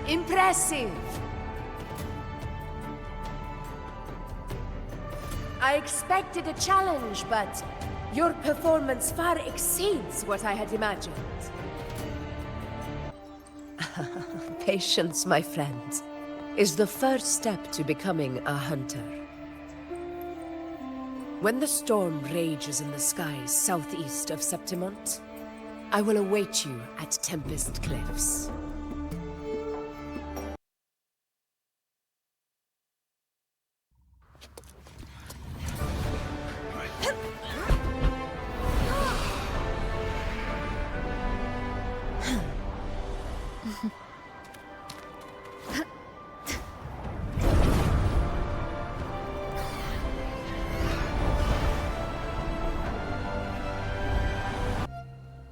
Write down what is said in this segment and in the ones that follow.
Impressive! I expected a challenge, but your performance far exceeds what I had imagined. Patience, my friend, is the first step to becoming a hunter. When the storm rages in the skies southeast of Septimont, I will await you at Tempest Cliffs.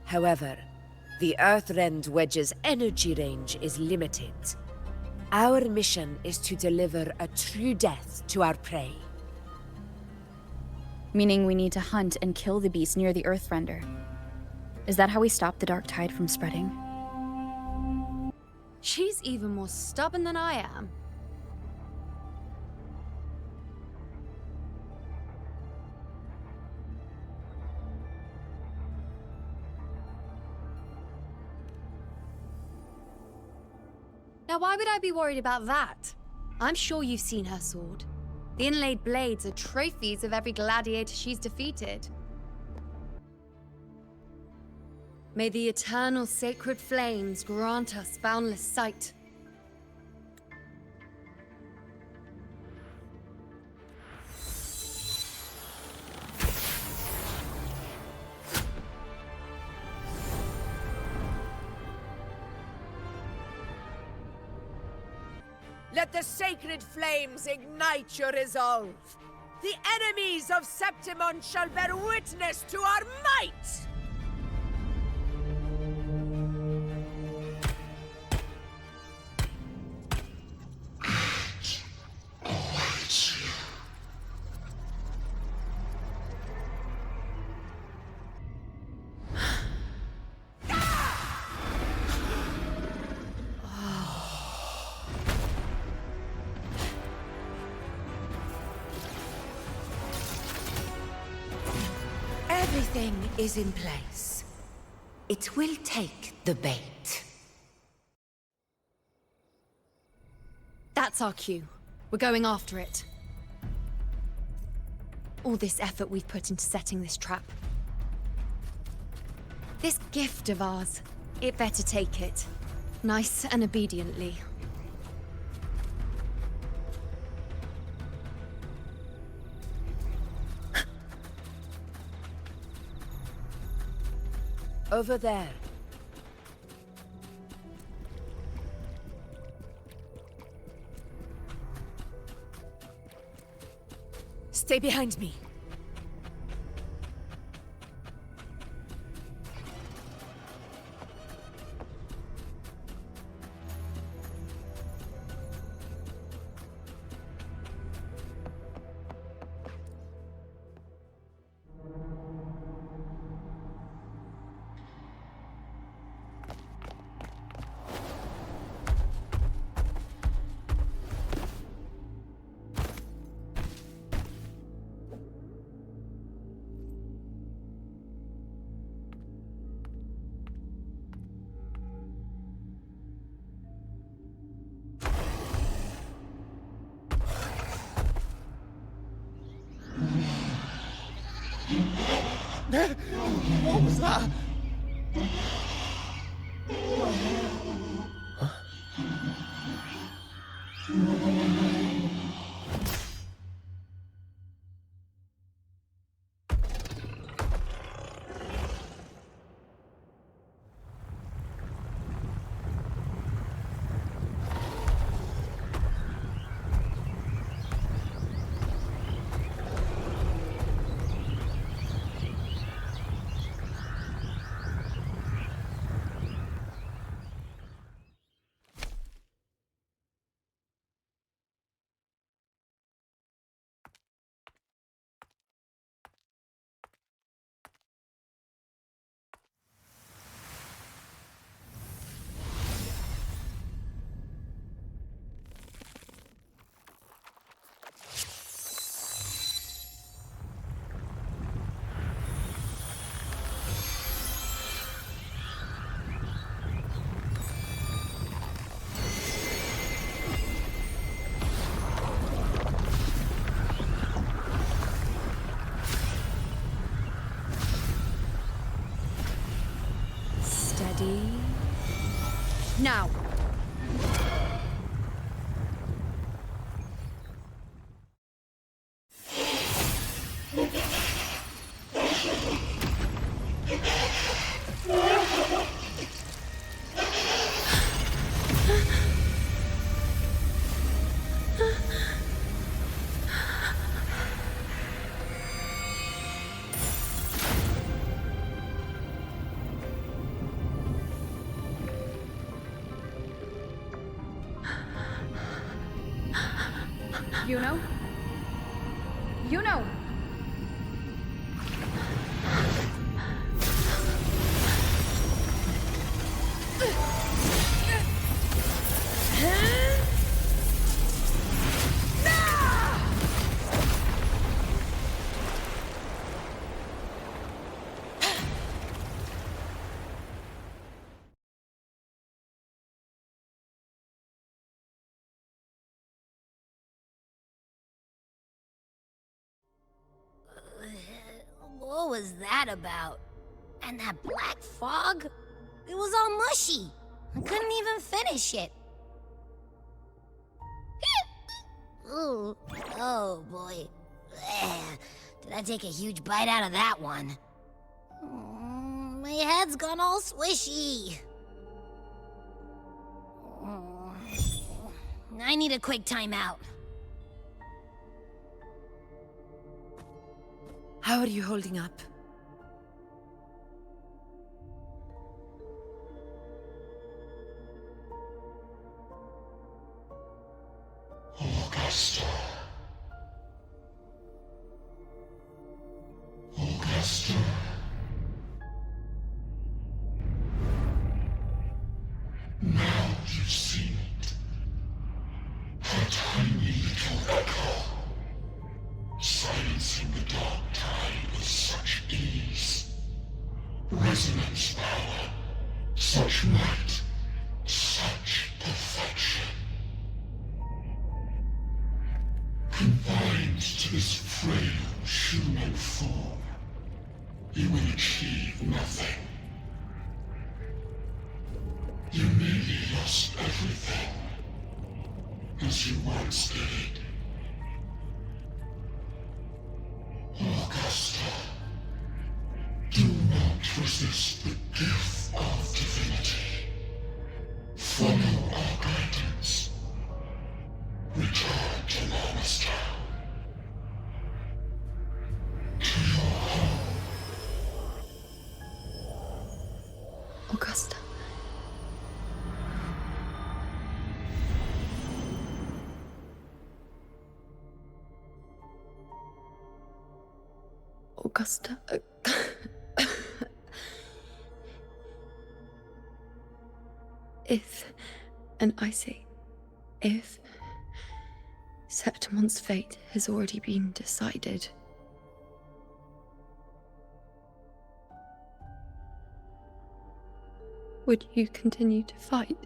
However, the Earthrend Wedge's energy range is limited. Our mission is to deliver a true death to our prey. Meaning we need to hunt and kill the beast near the Earthrender. Is that how we stop the Dark Tide from spreading? She's even more stubborn than I am. Now, why would I be worried about that? I'm sure you've seen her sword. The inlaid blades are trophies of every gladiator she's defeated. May the eternal sacred flames grant us boundless sight. Let the sacred flames ignite your resolve. The enemies of Septimont shall bear witness to our might! Everything is in place. It will take the bait. That's our cue. We're going after it. All this effort we've put into setting this trap. This gift of ours, it better take it. Nice and obediently. Over there. Stay behind me. What was that? Ready? Now! Iuno? Iuno! What was that about? And that black fog? It was all mushy. I couldn't even finish it. Ooh, oh boy. Did I take a huge bite out of that one? My head's gone all swishy. I need a quick timeout. How are you holding up? Augusta. Augusta. Now you've seen it. A tiny little echo. Silencing the dark tide with such ease. Resonance power. Such might. Such perfection. Confined to this frail human form, you will achieve nothing. You nearly lost everything, as you once did. Augusta, do not resist the gift of divinity. Follow our guidance. Return to Augusta. To your home. Augusta. Augusta. If, and I say, if Septimon's fate has already been decided, would you continue to fight?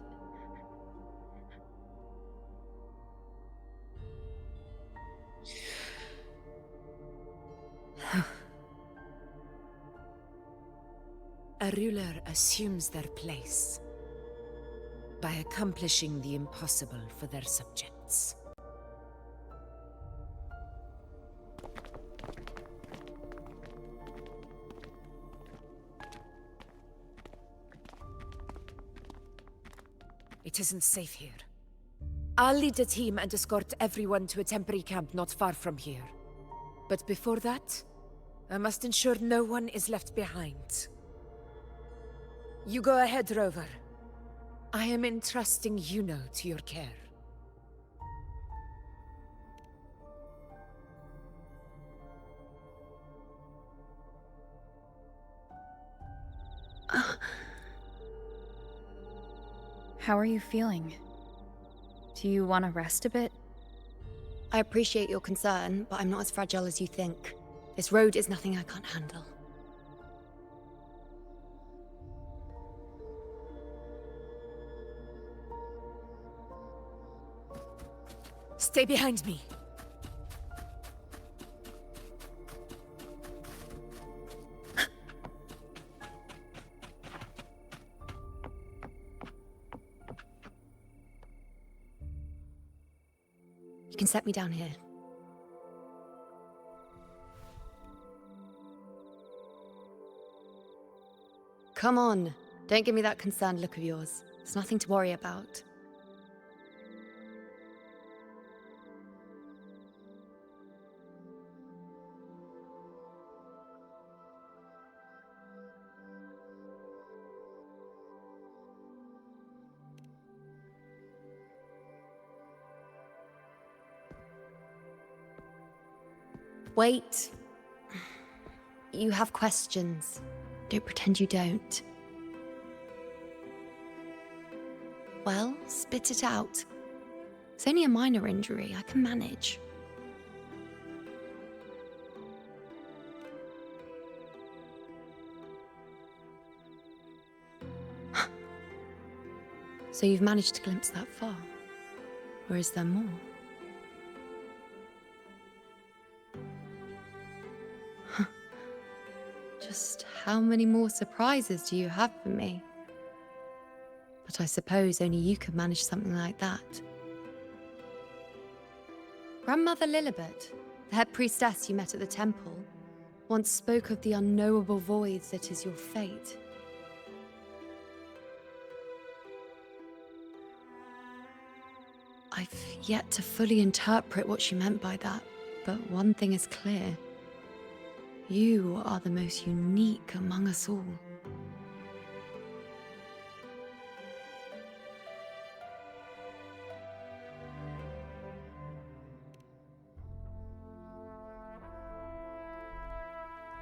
A ruler assumes their place by accomplishing the impossible for their subjects. It isn't safe here. I'll lead a team and escort everyone to a temporary camp not far from here. But before that, I must ensure no one is left behind. You go ahead, Rover. I am entrusting Iuno to your care. How are you feeling? Do you want to rest a bit? I appreciate your concern, but I'm not as fragile as you think. This road is nothing I can't handle. Stay behind me. can set me down here. Come on, don't give me that concerned look of yours. There's nothing to worry about. Wait. You have questions. Don't pretend you don't. Well, spit it out. It's only a minor injury. I can manage. So you've managed to glimpse that far? Or is there more? Just how many more surprises do you have for me? But I suppose only you could manage something like that. Grandmother Lilibet, the head priestess you met at the temple, once spoke of the unknowable void that is your fate. I've yet to fully interpret what she meant by that, but one thing is clear. You are the most unique among us all.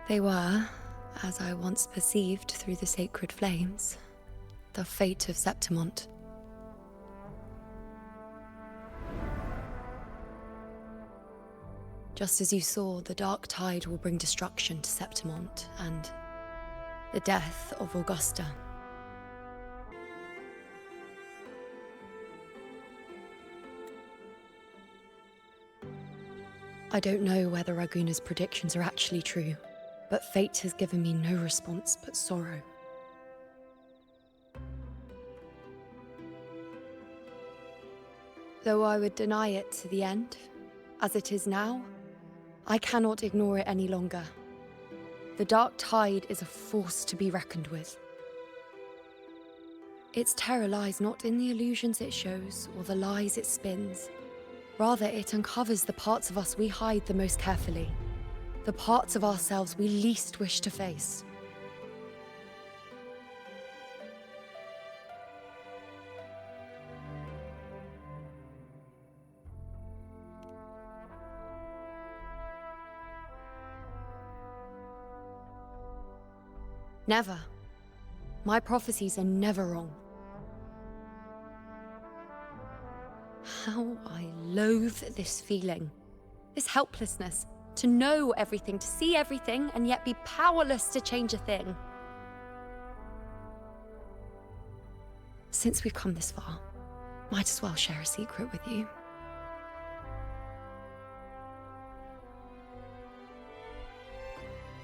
They were, as I once perceived through the sacred flames, the fate of Septimont. Just as you saw, the dark tide will bring destruction to Septimont and the death of Augusta. I don't know whether Raguna's predictions are actually true, but fate has given me no response but sorrow. Though I would deny it to the end, as it is now, I cannot ignore it any longer. The dark tide is a force to be reckoned with. Its terror lies not in the illusions it shows or the lies it spins. Rather, it uncovers the parts of us we hide the most carefully, the parts of ourselves we least wish to face. Never. My prophecies are never wrong. How I loathe this feeling. This helplessness. To know everything, to see everything, and yet be powerless to change a thing. Since we've come this far, might as well share a secret with you.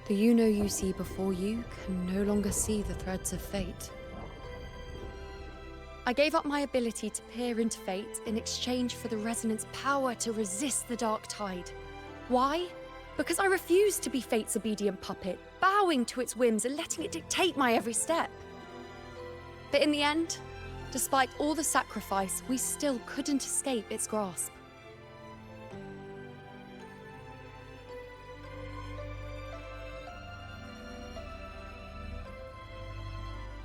The Iuno you see before you can no longer see the threads of fate. I gave up my ability to peer into fate in exchange for the resonance power to resist the dark tide. Why? Because I refused to be fate's obedient puppet, bowing to its whims and letting it dictate my every step. But in the end, despite all the sacrifice, we still couldn't escape its grasp.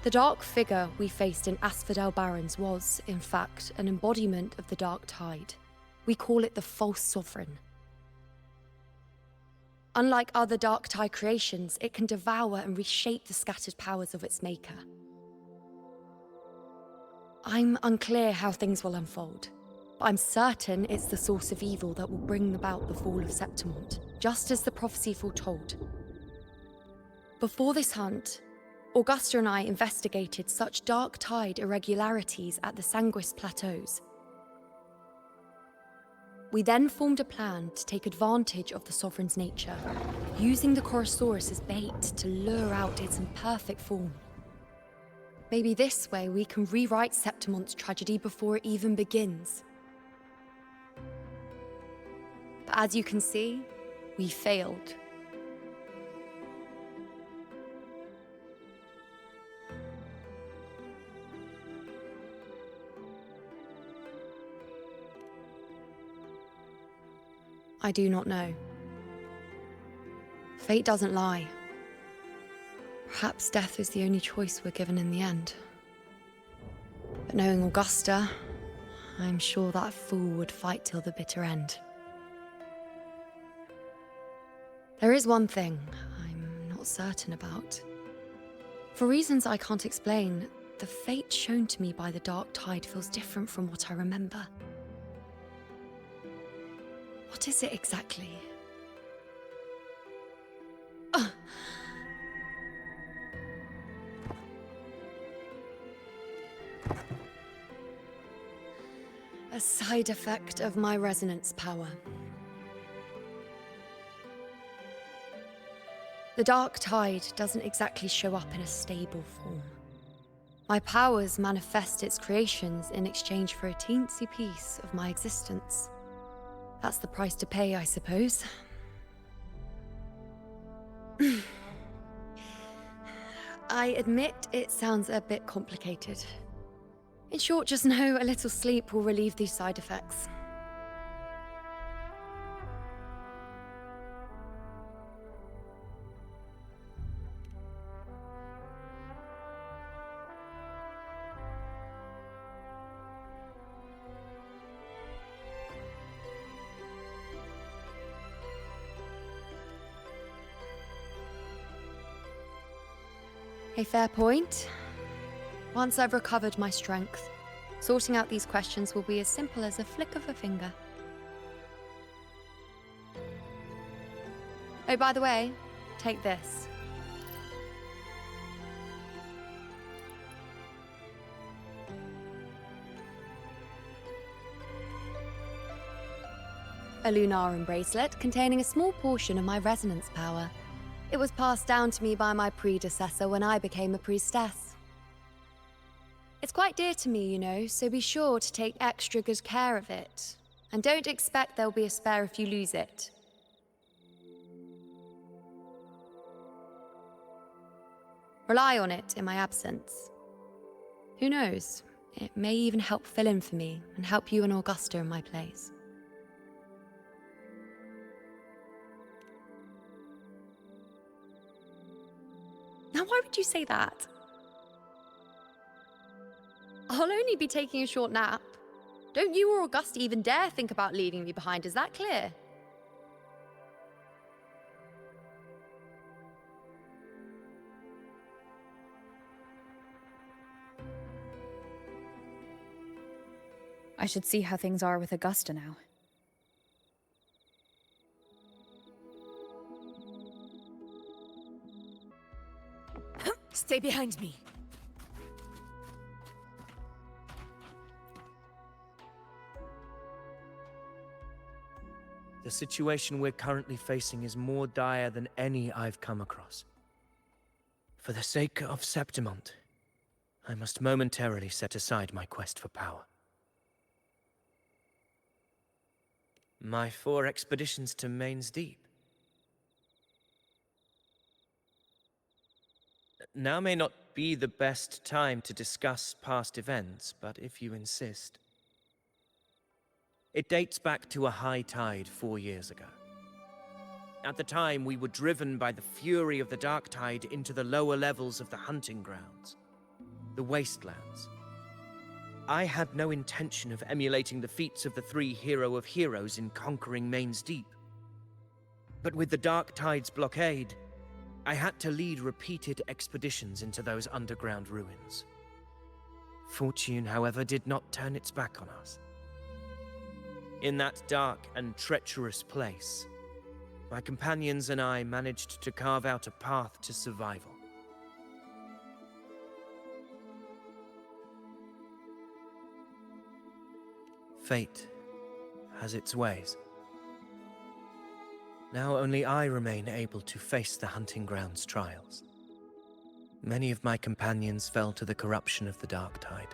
The dark figure we faced in Asphodel Barrens was, in fact, an embodiment of the dark tide. We call it the false sovereign. Unlike other dark tide creations, it can devour and reshape the scattered powers of its maker. I'm unclear how things will unfold, but I'm certain it's the source of evil that will bring about the fall of Septimont, just as the prophecy foretold. Before this hunt, Augusta and I investigated such dark tide irregularities at the Sanguis-Plateaus. We then formed a plan to take advantage of the Sovereign's nature, using the Chorosaurus as bait to lure out its imperfect form. Maybe this way we can rewrite Septimont's tragedy before it even begins. as you can see, we failed. I do not know. Fate doesn't lie. Perhaps death is the only choice we're given in the end. But knowing Augusta, I'm sure that fool would fight till the bitter end. There is one thing I'm not certain about. For reasons I can't explain, the fate shown to me by the dark tide feels different from what I remember. What is it exactly? A side effect of my resonance power. The dark tide doesn't exactly show up in a stable form. My powers manifest its creations in exchange for a teensy piece of my existence. That's the price to pay, I suppose. I admit it sounds a bit complicated. In short, just know a little sleep will relieve these side effects. A fair point. Once I've recovered my strength, sorting out these questions will be as simple as a flick of a finger. Oh, by the way, take this. A Lunarum bracelet containing a small portion of my resonance power. It was passed down to me by my predecessor when I became a priestess. It's quite dear to me, you know, so be sure to take extra good care of it. And don't expect there'll be a spare if you lose it. Rely on it in my absence. Who knows? It may even help fill in for me and help you and Augusta in my place. Now, why would you say that? I'll only be taking a short nap. Don't you or Augusta even dare think about leaving me behind, is that clear? I should see how things are with Augusta now. Stay behind me. The situation we're currently facing is more dire than any I've come across. For the sake of Septimont, I must momentarily set aside my quest for power. My 4 expeditions to Main's Deep. Now may not be the best time to discuss past events, but if you insist. It dates back to a high tide 4 years ago. At the time, we were driven by the fury of the dark tide into the lower levels of the hunting grounds, the wastelands. I had no intention of emulating the feats of the 3 hero of heroes in conquering Main's Deep. But with the dark tide's blockade, I had to lead repeated expeditions into those underground ruins. Fortune, however, did not turn its back on us. In that dark and treacherous place, my companions and I managed to carve out a path to survival. Fate has its ways. Now only I remain able to face the hunting grounds trials. Many of my companions fell to the corruption of the dark tide.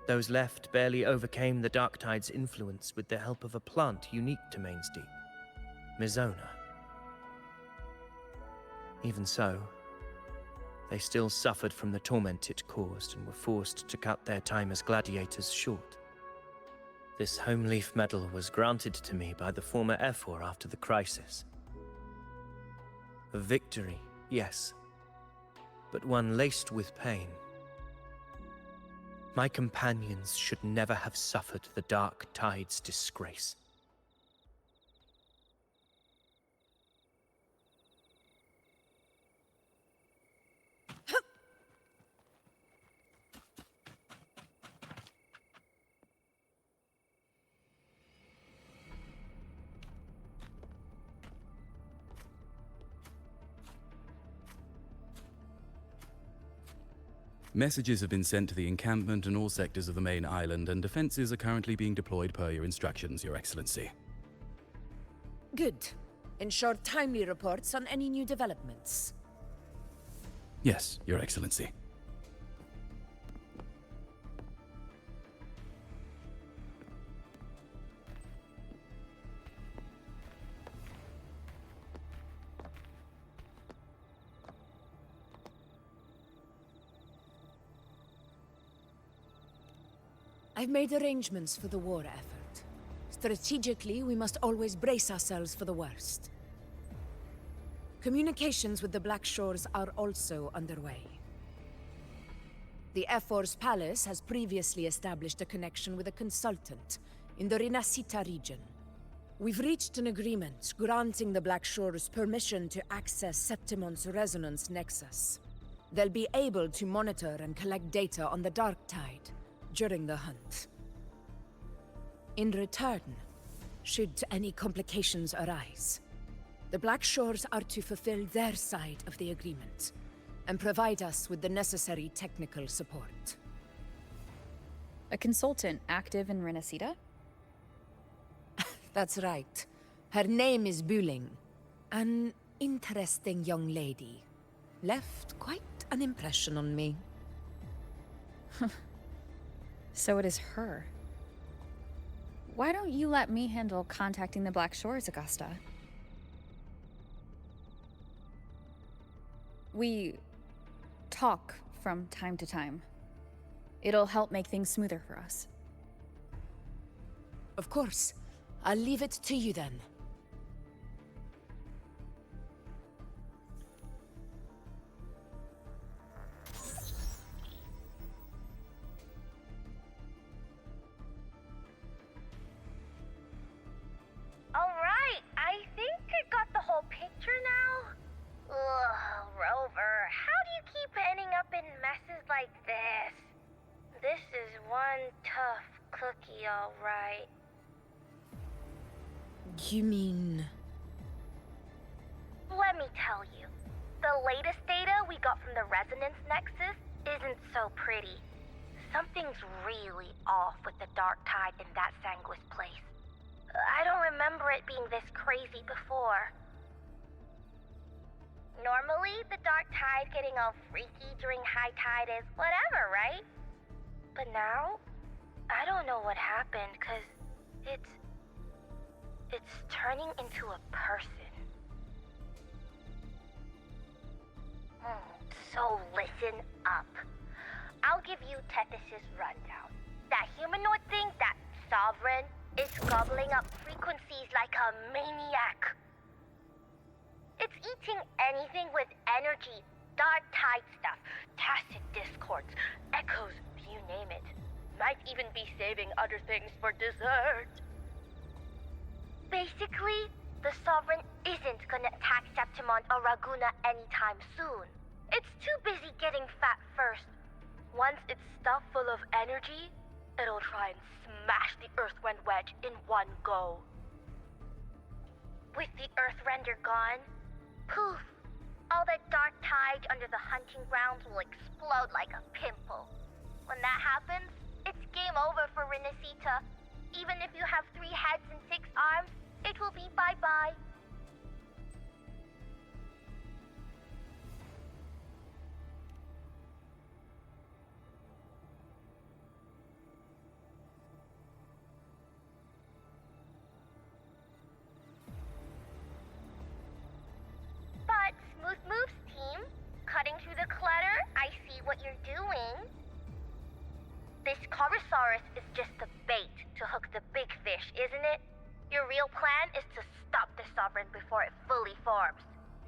Those left barely overcame the dark tide's influence with the help of a plant unique to Main's Deep, Mizona. Even so, they still suffered from the torment it caused and were forced to cut their time as gladiators short. This home leaf medal was granted to me by the former Ephor after the crisis. A victory, yes, but one laced with pain. My companions should never have suffered the dark tide's disgrace. Messages have been sent to the encampment and all sectors of the main island, and defenses are currently being deployed per your instructions, Your Excellency. Good. Ensure timely reports on any new developments. Yes, Your Excellency. I've made arrangements for the war effort. Strategically, we must always brace ourselves for the worst. Communications with the Black Shores are also underway. The Ephor's palace has previously established a connection with a consultant in the Rinascita region. We've reached an agreement granting the Black Shores permission to access Septimon's resonance nexus. They'll be able to monitor and collect data on the Dark Tide during the hunt. In return, should any complications arise, the Black Shores are to fulfill their side of the agreement and provide us with the necessary technical support. A consultant active in Rinascita? That's right. Her name is Buling. An interesting young lady. Left quite an impression on me. So it is her. Why don't you let me handle contacting the Black Shores, Augusta? We talk from time to time. It'll help make things smoother for us. Of course. I'll leave it to you then. Alright, I think I got the whole picture now. Ugh, Rover, how do you keep ending up in messes like this? This is one tough cookie, alright. You mean... Let me tell you, the latest data we got from the resonance nexus isn't so pretty. Something's really off with the dark tide in that Sanguis-Plateaus. I don't remember it being this crazy before. Normally, the dark tide getting all freaky during high tide is whatever, right? But now, I don't know what happened, 'cause it's turning into a person. So listen up. I'll give you Tethys' rundown. That humanoid thing, that sovereign, is gobbling up frequencies like a maniac. It's eating anything with energy, dark tide stuff, tacit discords, echoes, you name it. Might even be saving other things for dessert. Basically, the Sovereign isn't gonna attack Septimon or Raguna anytime soon. It's too busy getting fat first. Once it's stuffed full of energy, it'll try and smash the Earthwind Wedge in one go. With the Earthrender gone, poof, all that dark tide under the hunting grounds will explode like a pimple. When that happens, it's game over for Rinascita. Even if you have 3 heads and 6 arms, it will be bye-bye. forest is just the bait to hook the big fish, isn't it? Your real plan is to stop the Sovereign before it fully forms.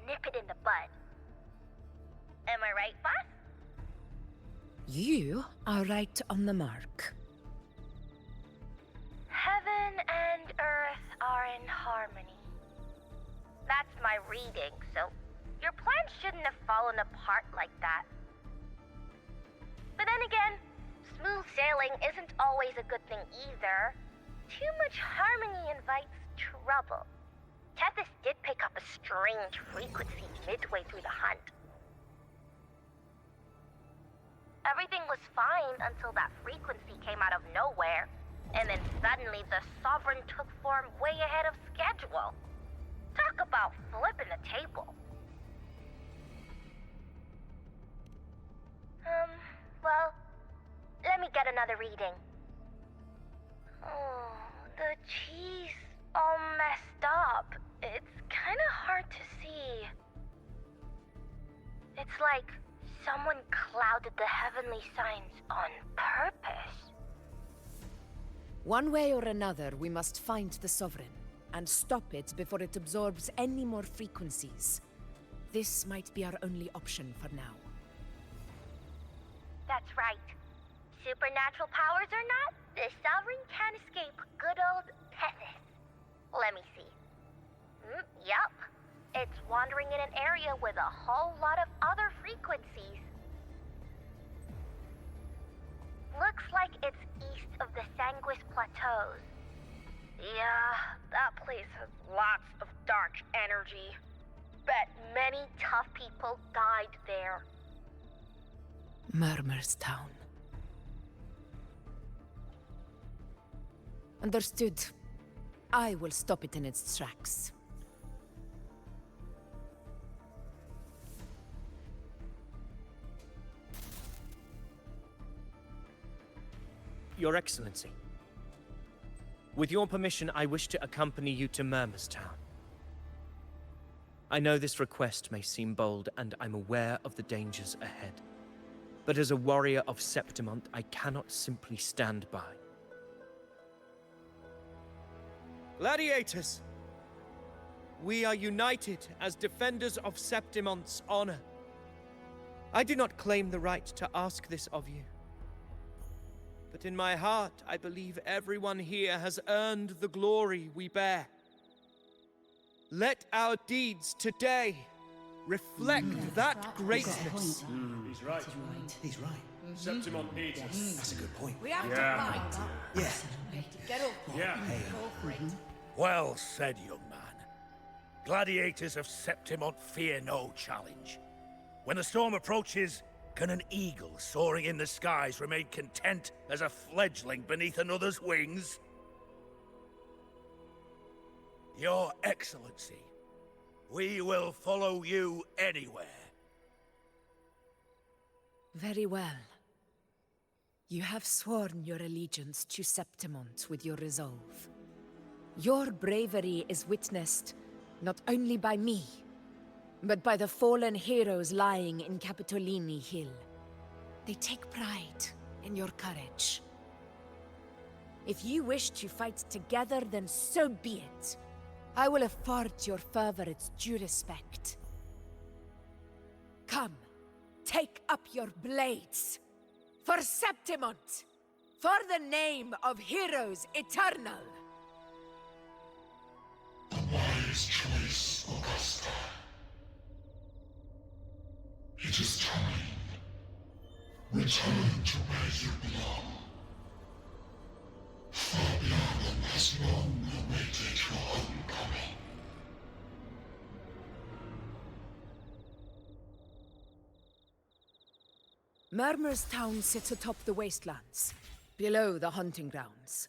Nip it in the bud. Am I right, boss? You are right on the mark. Heaven and earth are in harmony. That's my reading, so your plan shouldn't have fallen apart like that. But then again, smooth sailing isn't always a good thing either. Too much harmony invites trouble. Tethys did pick up a strange frequency midway through the hunt. Everything was fine until that frequency came out of nowhere, and then suddenly the Sovereign took form way ahead of schedule. Talk about flipping the table. Well, let me get another reading. Oh, the cheese all messed up. It's kind of hard to see. It's like someone clouded the heavenly signs on purpose. One way or another, we must find the Sovereign and stop it before it absorbs any more frequencies. This might be our only option for now. That's right. Supernatural powers or not, the Sovereign can't escape good old Tethys. Let me see. Yup. It's wandering in an area with a whole lot of other frequencies. Looks like it's east of the Sanguis-Plateaus. Yeah, that place has lots of dark energy. Bet many tough people died there. Murmur's Town. Understood. I will stop it in its tracks. Your Excellency. With your permission, I wish to accompany you to Murmur's Town. I know this request may seem bold, and I'm aware of the dangers ahead. But as a warrior of Septimont, I cannot simply stand by. Gladiators! We are united as defenders of Septimont's honor. I do not claim the right to ask this of you. But in my heart, I believe everyone here has earned the glory we bear. Let our deeds today reflect that greatness. He's right. He's right. Septimont needs us. That's a good point. We have Yeah. to fight. Yeah. Get up. Yeah. Well said, young man. Gladiators of Septimont fear no challenge. When the storm approaches, can an eagle soaring in the skies remain content as a fledgling beneath another's wings? Your Excellency, we will follow you anywhere. Very well. You have sworn your allegiance to Septimont with your resolve. Your bravery is witnessed not only by me, but by the fallen heroes lying in Capitolini Hill. They take pride in your courage. If you wish to fight together, then so be it. I will afford your fervor its due respect. Come, take up your blades. For Septimont! For the name of heroes eternal! The wise choice, Augusta. It is time. Return to where you belong. Fabianum has long awaited your homecoming. Murmur's Town sits atop the wastelands, below the hunting grounds.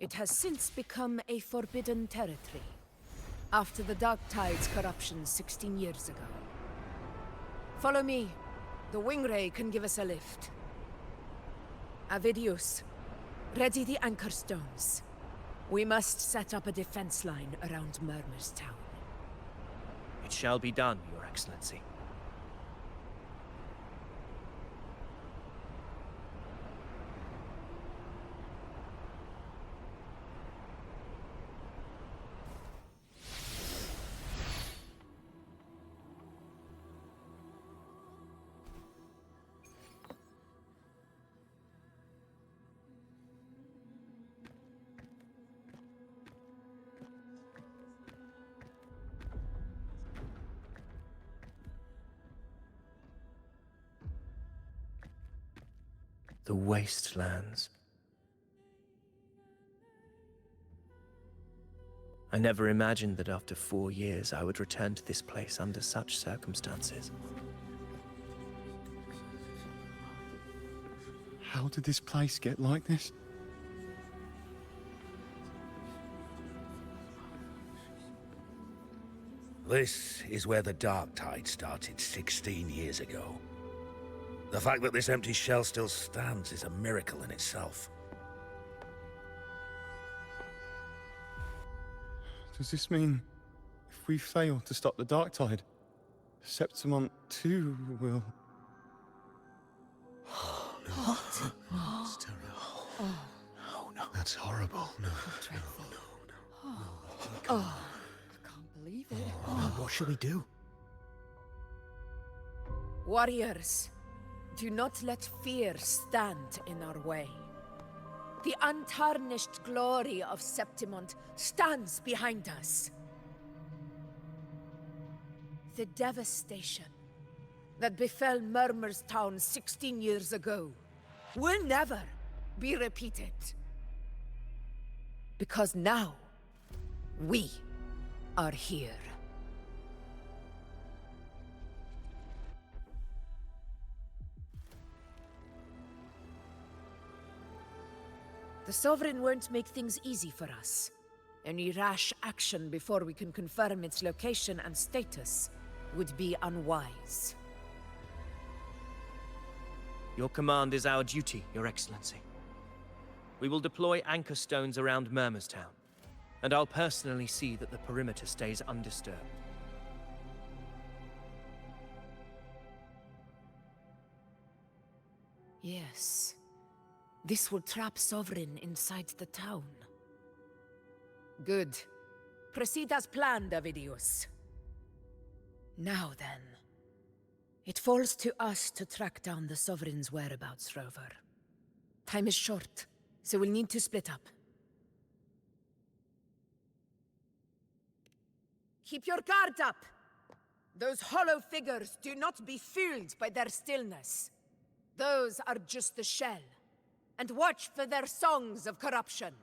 It has since become a forbidden territory, after the Dark Tide's corruption 16 years ago. Follow me. The Wingray can give us a lift. Avidius, ready the anchor stones. We must set up a defense line around Murmur's Town. It shall be done, Your Excellency. The wastelands. I never imagined that after 4 years I would return to this place under such circumstances. How did this place get like this? This is where the Dark Tide started 16 years ago. The fact that this empty shell still stands is a miracle in itself. Does this mean if we fail to stop the Dark Tide, Septimont too will... What? It's terrible. Oh no. That's horrible. No. Dreadful. No. Oh, I can't believe it. What should we do? Warriors, do not let fear stand in our way. The untarnished glory of Septimont stands behind us. The devastation that befell Murmur's town 16 years ago will never be repeated. Because now, we are here. The Sovereign won't make things easy for us. Any rash action before we can confirm its location and status would be unwise. Your command is our duty, Your Excellency. We will deploy anchor stones around Murmur's town, and I'll personally see that the perimeter stays undisturbed. Yes. This will trap Sovereign inside the town. Good. Proceed as planned, Avidius. Now then. It falls to us to track down the Sovereign's whereabouts, Rover. Time is short, so we'll need to split up. Keep your guard up! Those hollow figures do not be fooled by their stillness. Those are just the shell. And watch for their songs of corruption.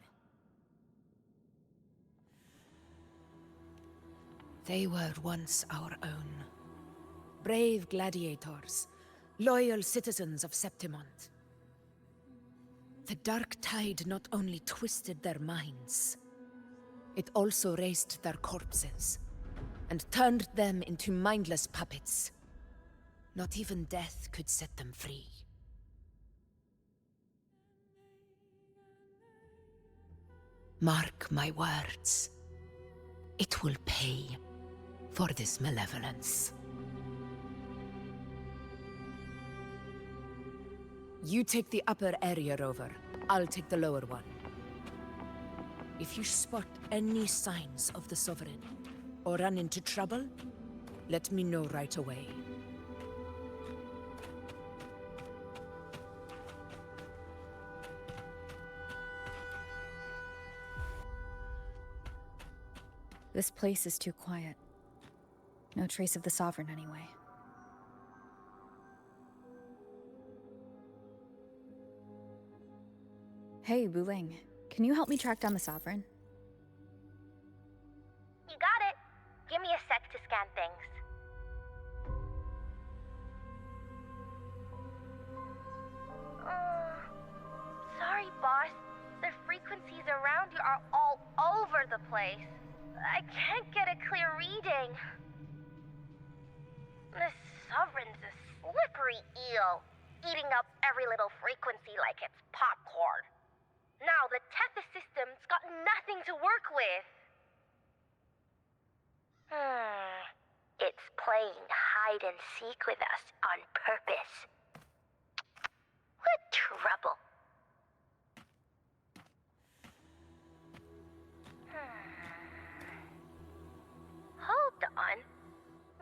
They were once our own. Brave gladiators, loyal citizens of Septimont. The Dark Tide not only twisted their minds, it also raised their corpses, and turned them into mindless puppets. Not even death could set them free. Mark my words. It will pay for this malevolence. You take the upper area, Rover. I'll take the lower one. If you spot any signs of the Sovereign, or run into trouble, let me know right away. This place is too quiet. No trace of the Sovereign anyway. Hey, Wuling. Can you help me track down the Sovereign? You got it. Give me a sec to scan things. Sorry, boss. The frequencies around you are all over the place. I can't get a clear reading. The Sovereign's a slippery eel, eating up every little frequency like it's popcorn. Now the Tethys system's got nothing to work with. It's playing hide and seek with us on purpose. What trouble. Hold on.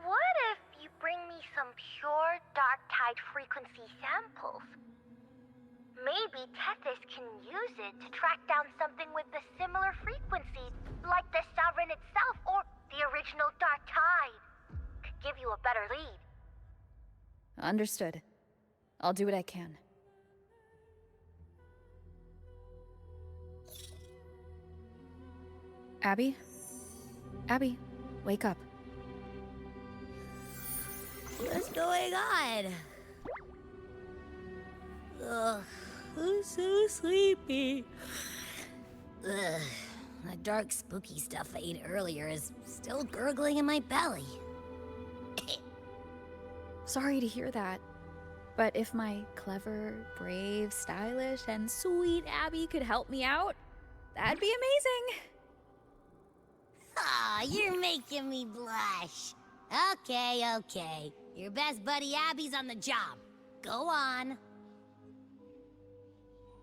What if you bring me some pure Dark Tide frequency samples? Maybe Tethys can use it to track down something with a similar frequency, like the Sovereign itself or the original Dark Tide. Could give you a better lead. Understood. I'll do what I can. Abby? Abby, wake up. What's going on? Ugh, I'm so sleepy. Ugh, that dark, spooky stuff I ate earlier is still gurgling in my belly. Sorry to hear that. But if my clever, brave, stylish, and sweet Abby could help me out, that'd be amazing. Aw, you're making me blush. Okay. Your best buddy Abby's on the job. Go on.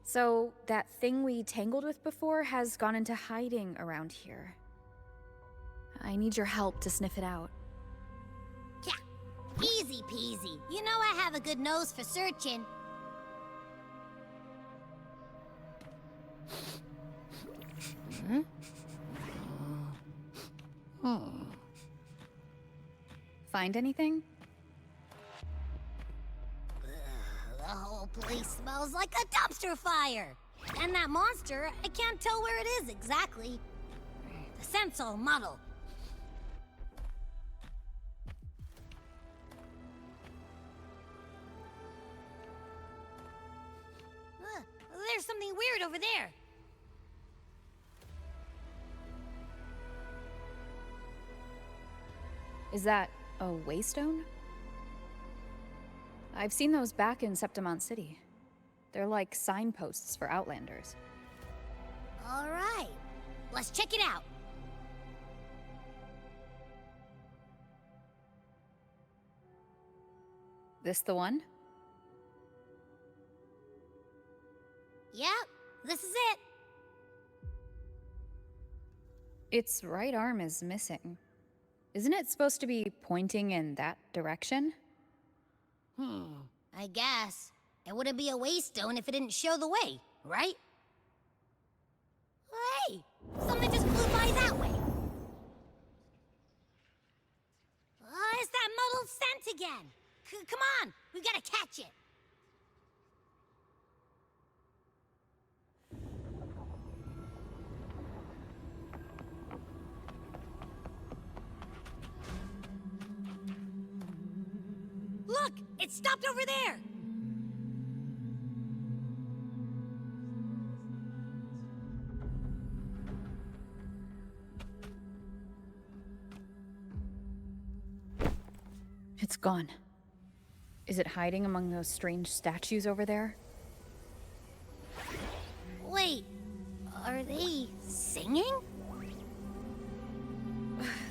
So, that thing we tangled with before has gone into hiding around here. I need your help to sniff it out. Yeah, easy peasy. You know I have a good nose for searching. Find anything? The whole place smells like a dumpster fire. And that monster, I can't tell where it is exactly. The scent's all muddled. There's something weird over there. Is that a waystone? I've seen those back in Septimont City. They're like signposts for Outlanders. All right, let's check it out. This the one? Yep, this is it. Its right arm is missing. Isn't it supposed to be pointing in that direction? I guess. It wouldn't be a waystone if it didn't show the way, right? Hey, something just flew by that way. It's that muddled scent again. Come on, we've got to catch it. Look, it stopped over there. It's gone. Is it hiding among those strange statues over there? Wait, are they singing?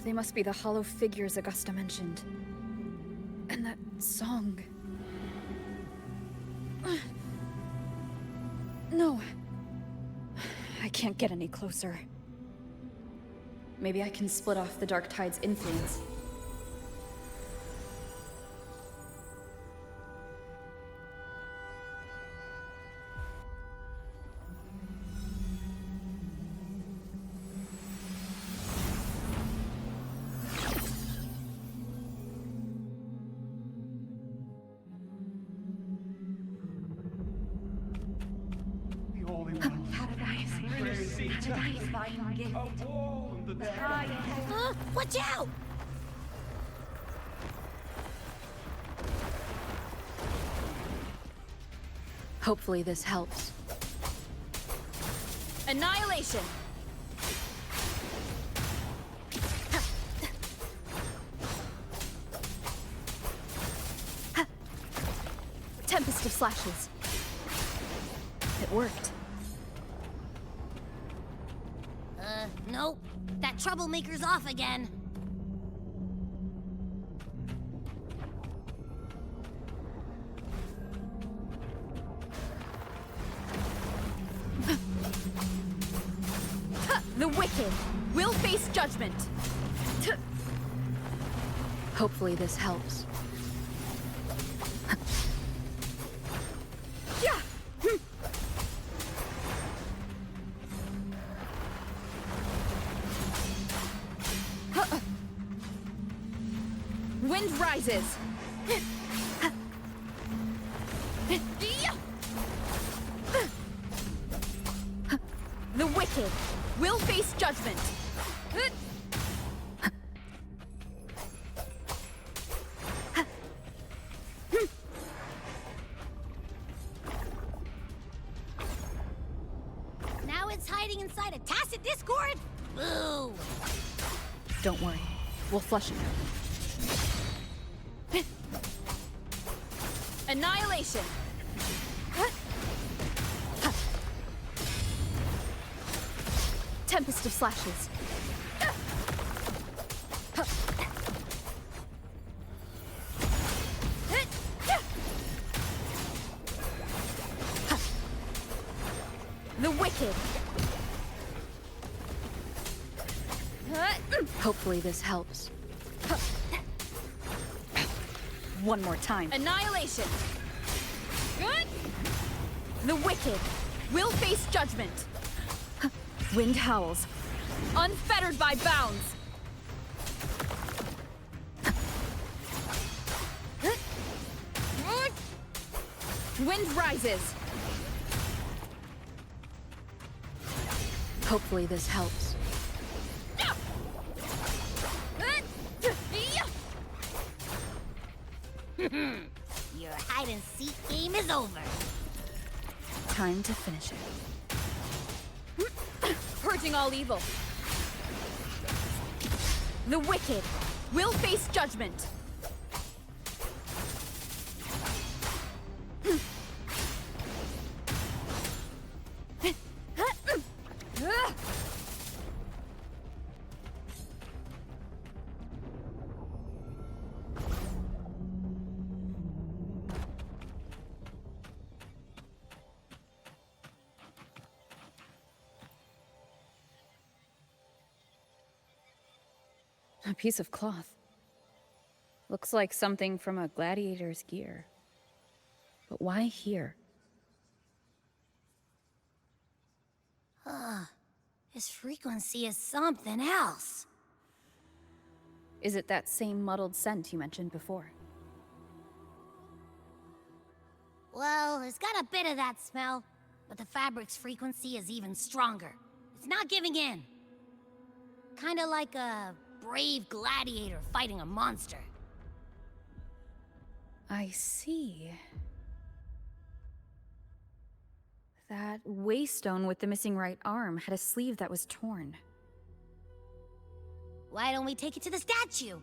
They must be the hollow figures Augusta mentioned. And that song. No. I can't get any closer. Maybe I can split off the Dark Tide's influence. Watch out! Hopefully this helps. Annihilation! Tempest of slashes. It worked. Nope. That troublemaker's off again. The wicked will face judgment. Hopefully this helps. Wind rises. The wicked will face judgment. hiding inside a tacit discord? Boo! Don't worry. We'll flush it out. Annihilation! Tempest of slashes. The wicked. Hopefully this helps. One more time. Annihilation. The wicked will face judgment. Wind howls, unfettered by bounds. Wind rises. Hopefully this helps. Your hide-and-seek game is over. Time to finish it. Purging all evil. The wicked will face judgment. A piece of cloth. Looks like something from a gladiator's gear. But why here? His frequency is something else. Is it that same muddled scent you mentioned before? Well, it's got a bit of that smell, but the fabric's frequency is even stronger. It's not giving in. Kinda like a brave gladiator fighting a monster. I see. That waystone with the missing right arm had a sleeve that was torn. Why don't we take it to the statue?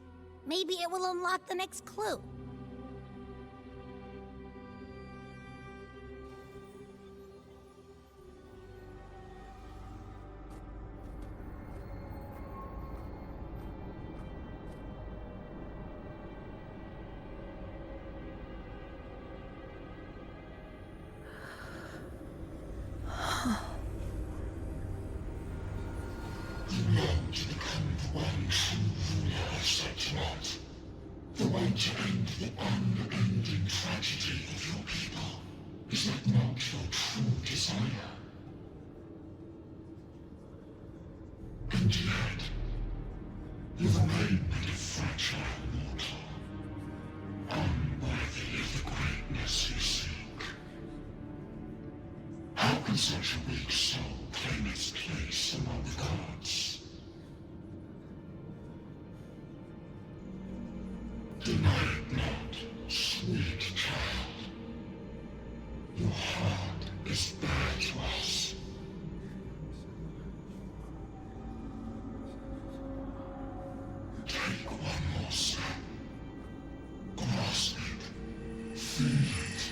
Maybe it will unlock the next clue. The one to end the unending tragedy of your people. Is that not your true desire? And yet, you remain but a fragile mortal, unworthy of the greatness you seek. How can such a weak soul claim its place among the gods? Deny it not, sweet child. Your heart is bare to us. Take one more step. Grasp it. Feel it.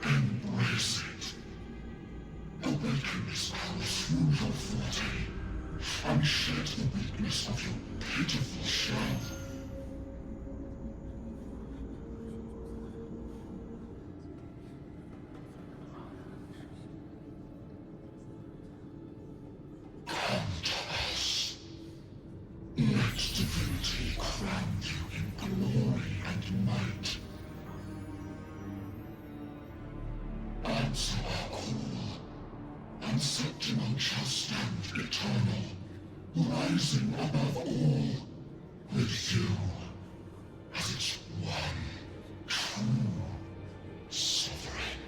Embrace it. Awaken this power through your forte, and shed the weakness of your pitiful shell. Crown you in glory and might. Answer our call, and Septimon shall stand eternal, rising above all, with you as its one true sovereign.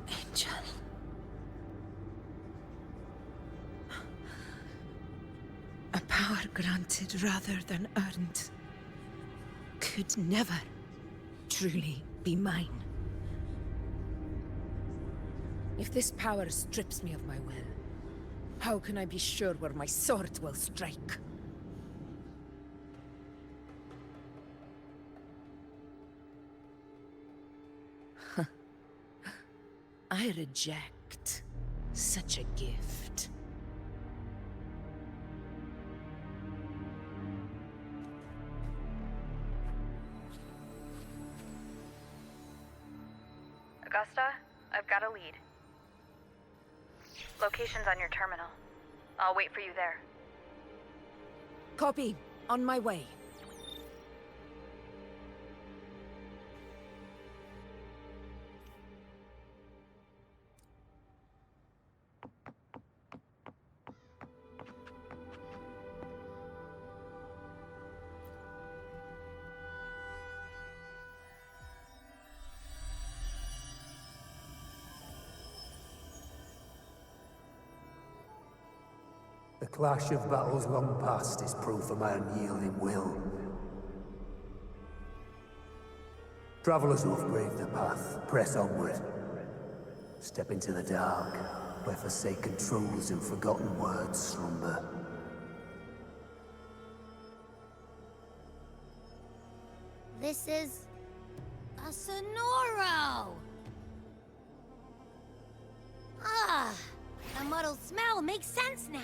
Angel. A power granted rather than earned could never truly be mine. If this power strips me of my will, how can I be sure where my sword will strike? I reject such a gift. Augusta, I've got a lead. Location's on your terminal. I'll wait for you there. Copy. On my way. The clash of battles long past is proof of my unyielding will. Travelers who have braved the path, press onward. Step into the dark, where forsaken truths and forgotten words slumber. This is... a Sonoro! Ah, the muddled smell makes sense now.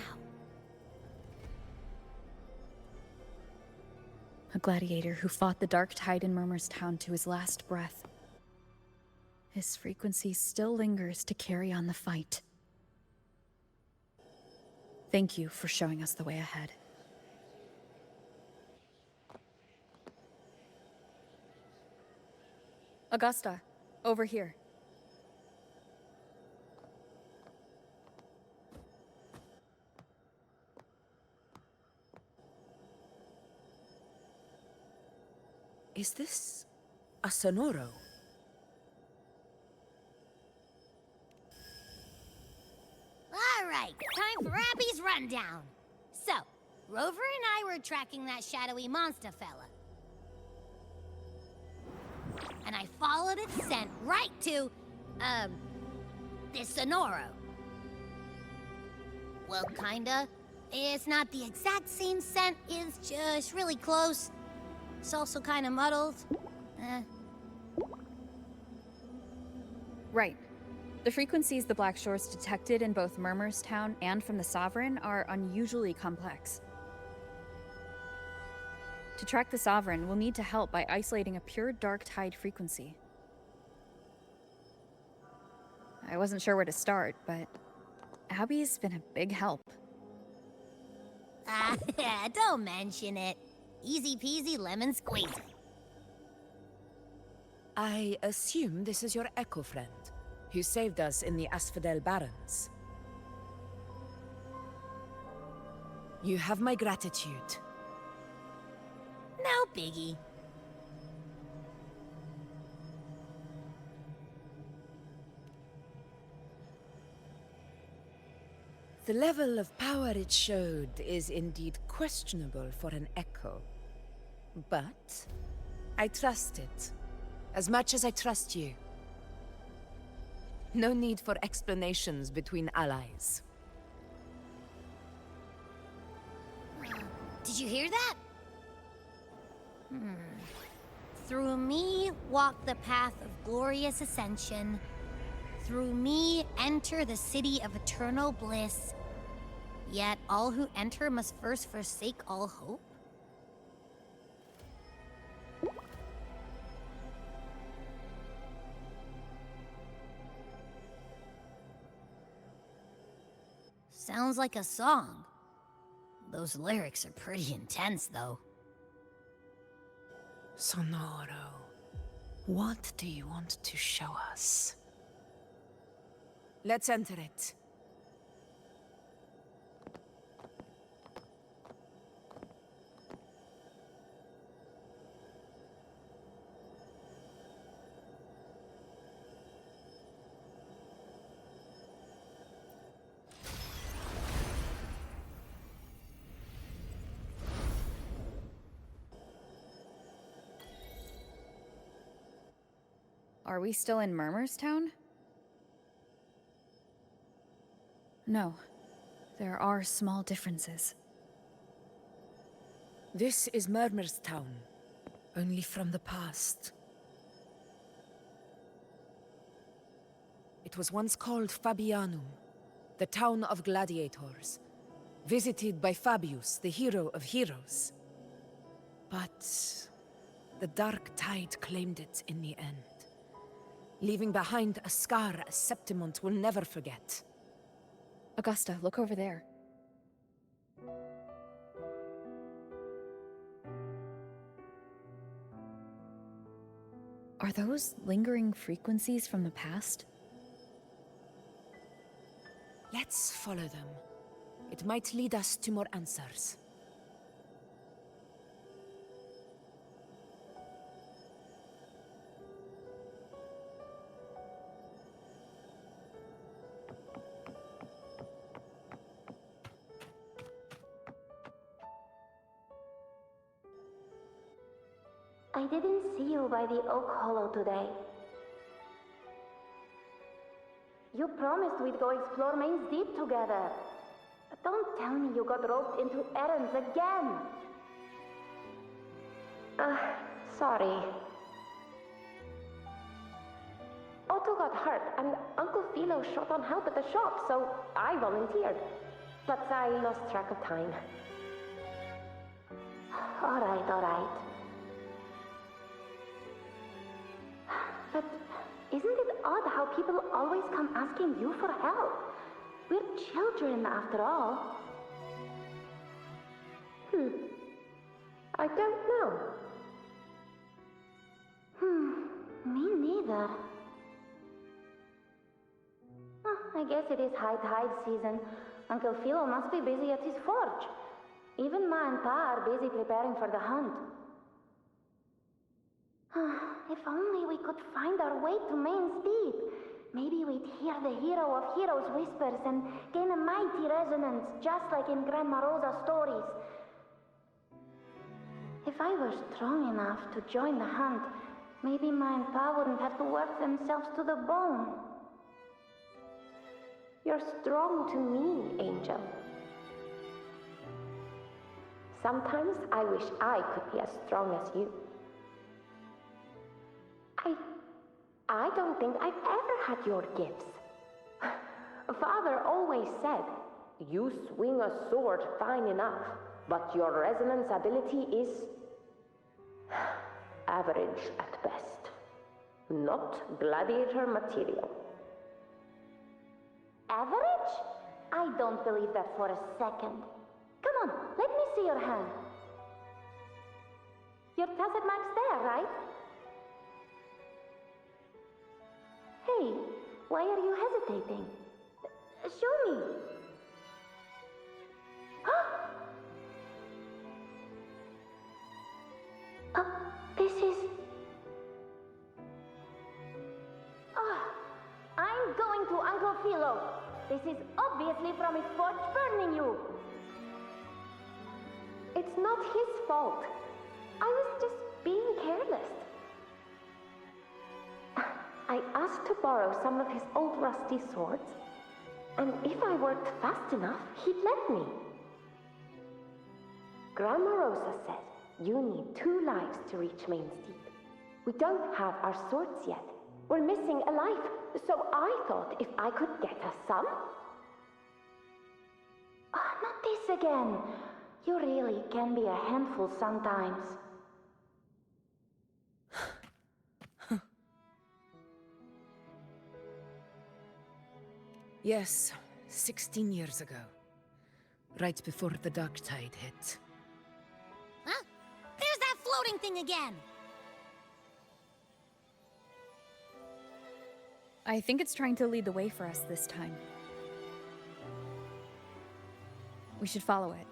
A gladiator who fought the dark tide in Murmur's town to his last breath. His frequency still lingers to carry on the fight. Thank you for showing us the way ahead. Augusta, over here. Is this a Sonoro? All right, time for Abby's rundown. So, Rover and I were tracking that shadowy monster fella. And I followed its scent right to, this Sonoro. Well, kinda. It's not the exact same scent, it's just really close. It's also kinda muddled. Right. The frequencies the Black Shores detected in both Murmur's town and from the Sovereign are unusually complex. To track the Sovereign, we'll need to help by isolating a pure dark tide frequency. I wasn't sure where to start, but Abby's been a big help. Don't mention it. Easy peasy lemon squeezy. I assume this is your Echo friend, who saved us in the Asphodel Barrens. You have my gratitude. No biggie. The level of power it showed is indeed questionable for an Echo. But I trust it, as much as I trust you. No need for explanations between allies. Did you hear that? Through me walk the path of glorious ascension. Through me enter the city of eternal bliss. Yet all who enter must first forsake all hope? Sounds like a song. Those lyrics are pretty intense, though. Sonoro, what do you want to show us? Let's enter it. Are we still in Murmurstown? No. There are small differences. This is Murmurstown, only from the past. It was once called Fabianum, the town of gladiators, visited by Fabius, the hero of heroes. But the dark tide claimed it in the end, leaving behind a scar Septimont will never forget. Augusta, look over there. Are those lingering frequencies from the past? Let's follow them. It might lead us to more answers. I didn't see you by the Oak Hollow today. You promised we'd go explore Main's Deep together. Don't tell me you got roped into errands again. Sorry. Otto got hurt, and Uncle Philo short on help at the shop, so I volunteered. But I lost track of time. All right. But isn't it odd how people always come asking you for help? We're children, after all. I don't know. Me neither. I guess it is high tide season. Uncle Philo must be busy at his forge. Even Ma and Pa are busy preparing for the hunt. If only we could find our way to Main's Deep. Maybe we'd hear the hero of heroes whispers and gain a mighty resonance, just like in Grandma Rosa's stories. If I were strong enough to join the hunt, maybe Ma and Pa wouldn't have to work themselves to the bone. You're strong to me, Angel. Sometimes I wish I could be as strong as you. I don't think I've ever had your gifts. Father always said, you swing a sword fine enough, but your resonance ability is average at best. Not gladiator material. Average? I don't believe that for a second. Come on, let me see your hand. Your tacet mark's there, right? Hey, why are you hesitating? Show me. This is... I'm going to Uncle Philo. This is obviously from his forge burning you. It's not his fault. I was just being careless. I asked to borrow some of his old rusty swords, and if I worked fast enough, he'd let me. Grandma Rosa said you need 2 lives to reach Main's Deep. We don't have our swords yet. We're missing a life, so I thought if I could get us some... not this again. You really can be a handful sometimes. Yes, 16 years ago. Right before the dark tide hit. Huh? There's that floating thing again! I think it's trying to lead the way for us this time. We should follow it.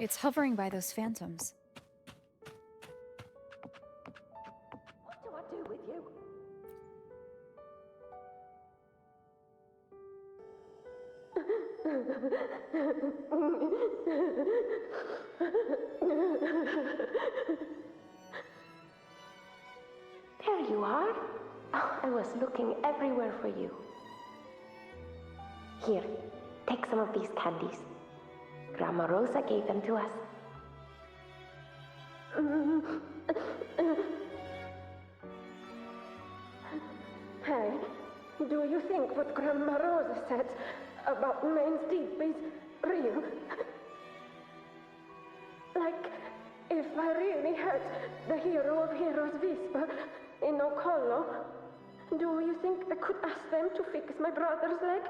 It's hovering by those phantoms. What do I do with you? There you are. Oh, I was looking everywhere for you. Here, take some of these candies. Grandma Rosa gave them to us. Hey, do you think what Grandma Rosa said about Main's deep is real? Like, if I really had the hero of heroes whisper in Okolo, do you think I could ask them to fix my brother's leg?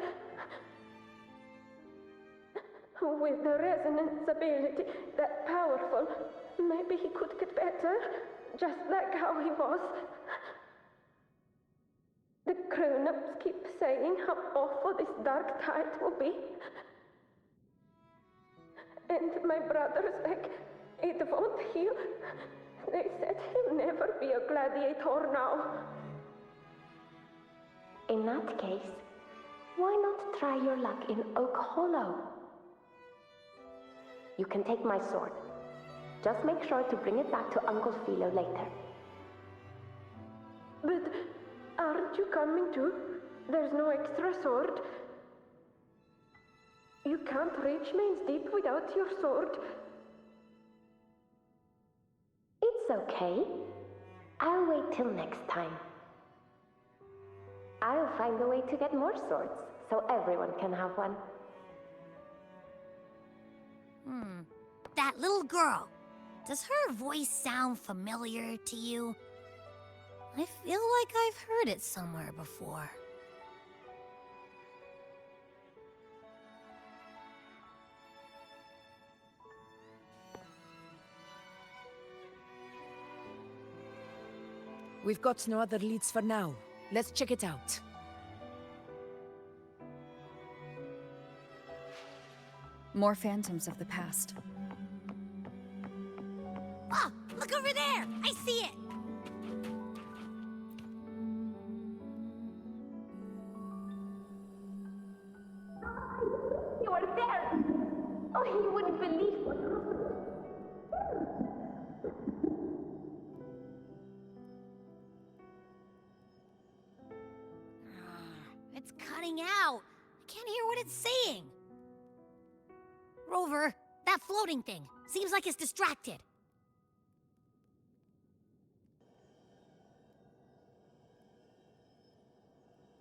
With the resonance ability that powerful, maybe he could get better, just like how he was. The grown-ups keep saying how awful this dark tide will be. And my brother's leg, it won't heal. They said he'll never be a gladiator now. In that case, why not try your luck in Oak Hollow? You can take my sword. Just make sure to bring it back to Uncle Philo later. But aren't you coming too? There's no extra sword. You can't reach Main's Deep without your sword. It's okay. I'll wait till next time. I'll find a way to get more swords, so everyone can have one. That little girl. Does her voice sound familiar to you? I feel like I've heard it somewhere before. We've got no other leads for now. Let's check it out. More phantoms of the past. Ah, look over there! I see it! You are there! Oh, you wouldn't believe what It's cutting out. I can't hear what it's saying. Rover, that floating thing. Seems like it's distracted.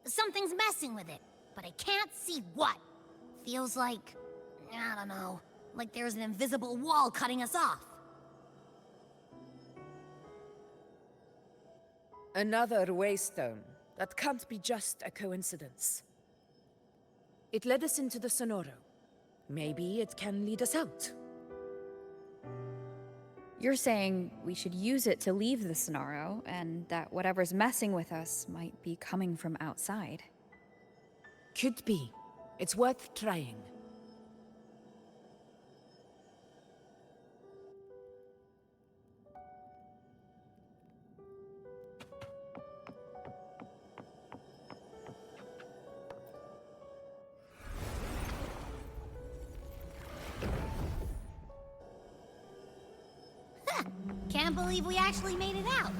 Something's messing with it, but I can't see what. Feels like, I don't know, like there's an invisible wall cutting us off. Another waystone. That can't be just a coincidence. It led us into the Sonoro. Maybe it can lead us out. You're saying we should use it to leave the Sonoro, and that whatever's messing with us might be coming from outside. Could be. It's worth trying. Can't believe we actually made it out.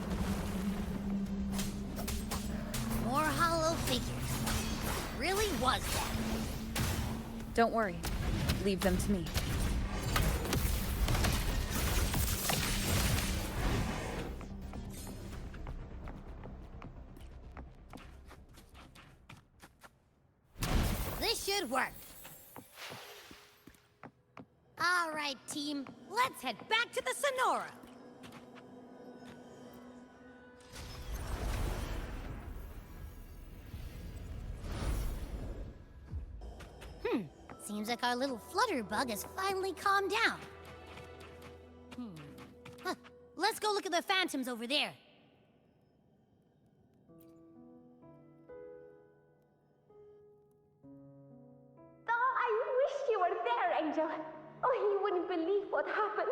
More hollow figures. Really was that. Don't worry. Leave them to me. This should work. All right, team. Let's head back to the Sonora. Seems like our little flutterbug has finally calmed down. Let's go look at the phantoms over there. Oh, I wish you were there, Angel. Oh, you wouldn't believe what happened.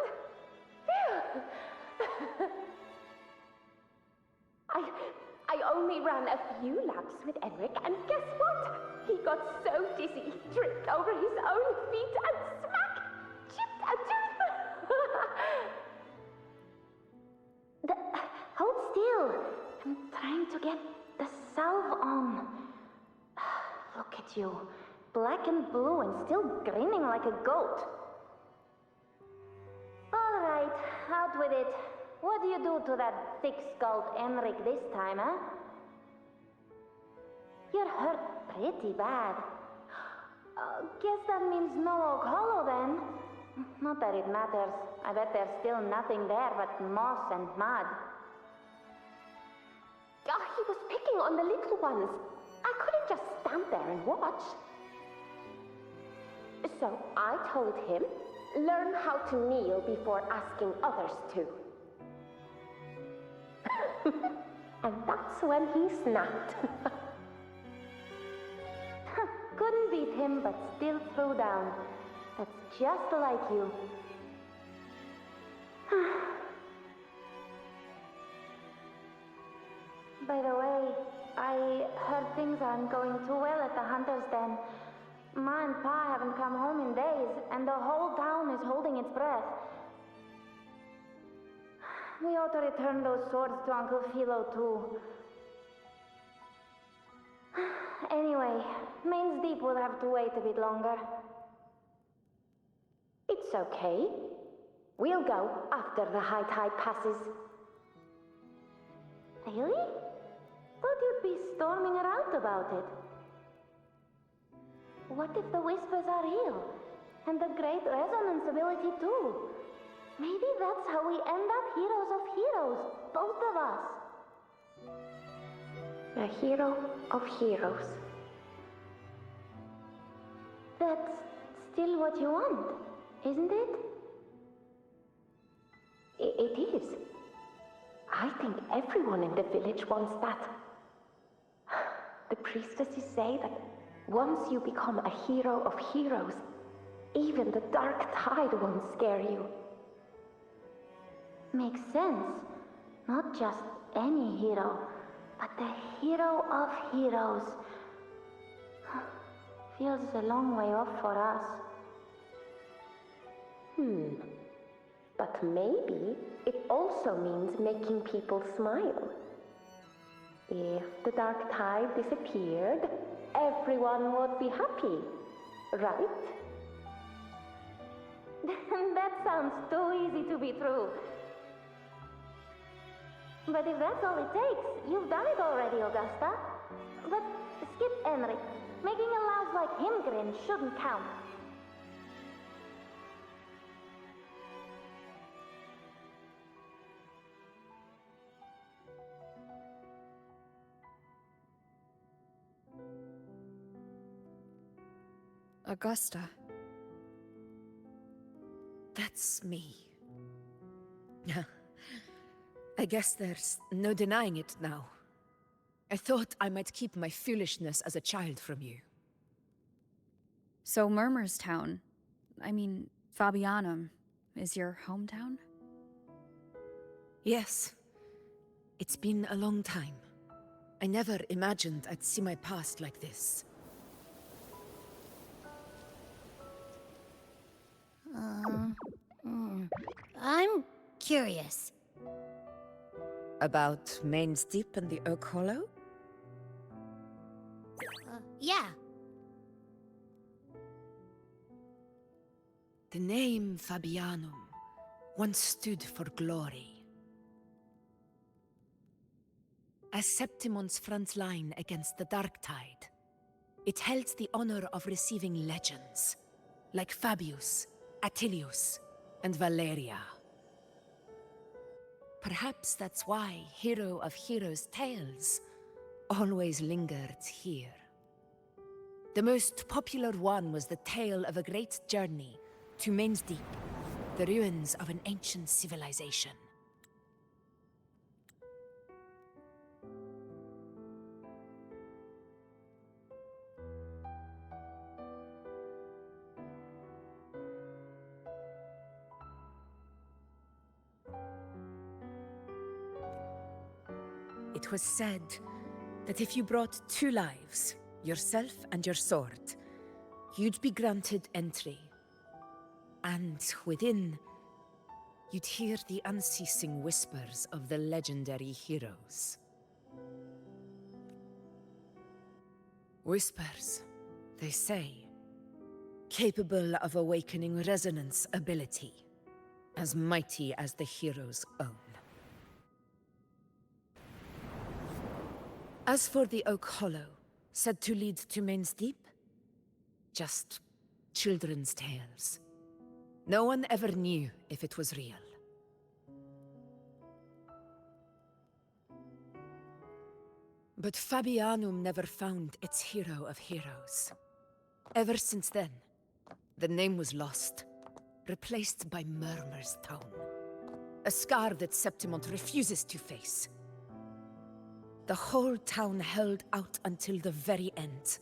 I only ran a few laps with Enric, and guess what? He got so dizzy, he tripped over his own feet and smack! Chipped a tooth! Hold still. I'm trying to get the salve on. Look at you. Black and blue and still grinning like a goat. All right, out with it. What do you do to that thick-skulled Enric this time, huh? You're hurt pretty bad. Guess that means no Oak Hollow then. Not that it matters. I bet there's still nothing there but moss and mud. He was picking on the little ones. I couldn't just stand there and watch. So I told him, learn how to kneel before asking others to. And that's when he snapped. Couldn't beat him, but still threw down. That's just like you. By the way, I heard things aren't going too well at the Hunter's Den. Ma and Pa haven't come home in days, and the whole town is holding its breath. We ought to return those swords to Uncle Philo, too. Anyway, Main's Deep will have to wait a bit longer. It's okay. We'll go after the high tide passes. Really? Thought you'd be storming around about it. What if the whispers are real? And the great resonance ability too? Maybe that's how we end up heroes of heroes, both of us. A hero of heroes. That's still what you want, isn't it? It is. I think everyone in the village wants that. The priestesses say that once you become a hero of heroes, even the dark tide won't scare you. Makes sense. Not just any hero, but the hero of heroes. Feels a long way off for us. But maybe it also means making people smile. If the dark tide disappeared, everyone would be happy, right? That sounds too easy to be true. But if that's all it takes, you've done it already, Augusta. But skip Enric. Making a louse like him grin shouldn't count. Augusta. That's me. I guess there's no denying it now. I thought I might keep my foolishness as a child from you. So Murmurstown, Fabianum, is your hometown? Yes. It's been a long time. I never imagined I'd see my past like this. I'm curious. About Main's Deep and the Oak Hollow? Yeah. The name Fabianum once stood for glory. As Septimon's front line against the Dark Tide, it held the honor of receiving legends, like Fabius, Attilius, and Valeria. Perhaps that's why Hero of Heroes' tales always lingered here. The most popular one was the tale of a great journey to Main's Deep, the ruins of an ancient civilization. it was said that if you brought 2 lives, yourself and your sword, you'd be granted entry. And within, you'd hear the unceasing whispers of the legendary heroes. Whispers, they say, capable of awakening resonance ability, as mighty as the hero's own. As for the Oak Hollow, said to lead to Main's Deep, just children's tales. No one ever knew if it was real. But Fabianum never found its hero of heroes. Ever since then, the name was lost, replaced by Murmur's Town. A scar that Septimont refuses to face. The whole town held out until the very end,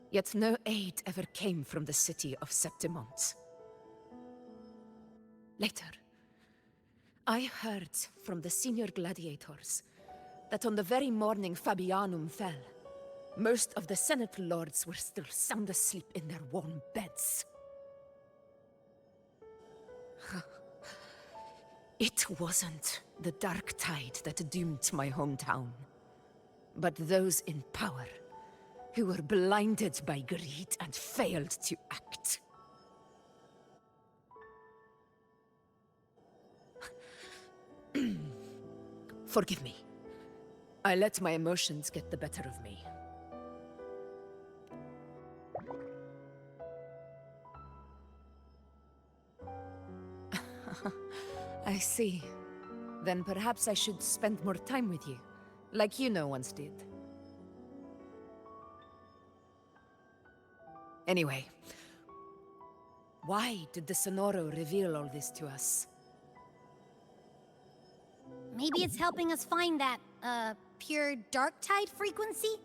yet no aid ever came from the city of Septimont. Later, I heard from the senior gladiators that on the very morning Fabianum fell, most of the Senate lords were still sound asleep in their warm beds. It wasn't the dark tide that doomed my hometown, but those in power who were blinded by greed and failed to act. Forgive me. I let my emotions get the better of me. I see. Then perhaps I should spend more time with you, like Iuno once did. Anyway, why did the Sonoro reveal all this to us? Maybe it's helping us find that, pure dark tide frequency?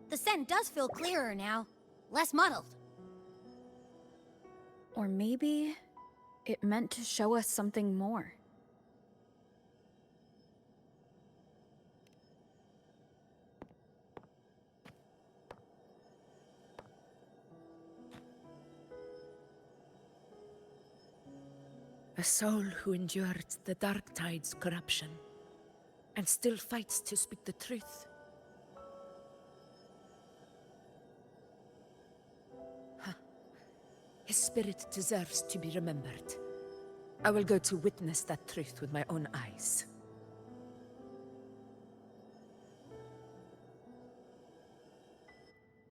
The scent does feel clearer now, less muddled. Or maybe it meant to show us something more. A soul who endured the dark tide's corruption, and still fights to speak the truth. His spirit deserves to be remembered. I will go to witness that truth with my own eyes.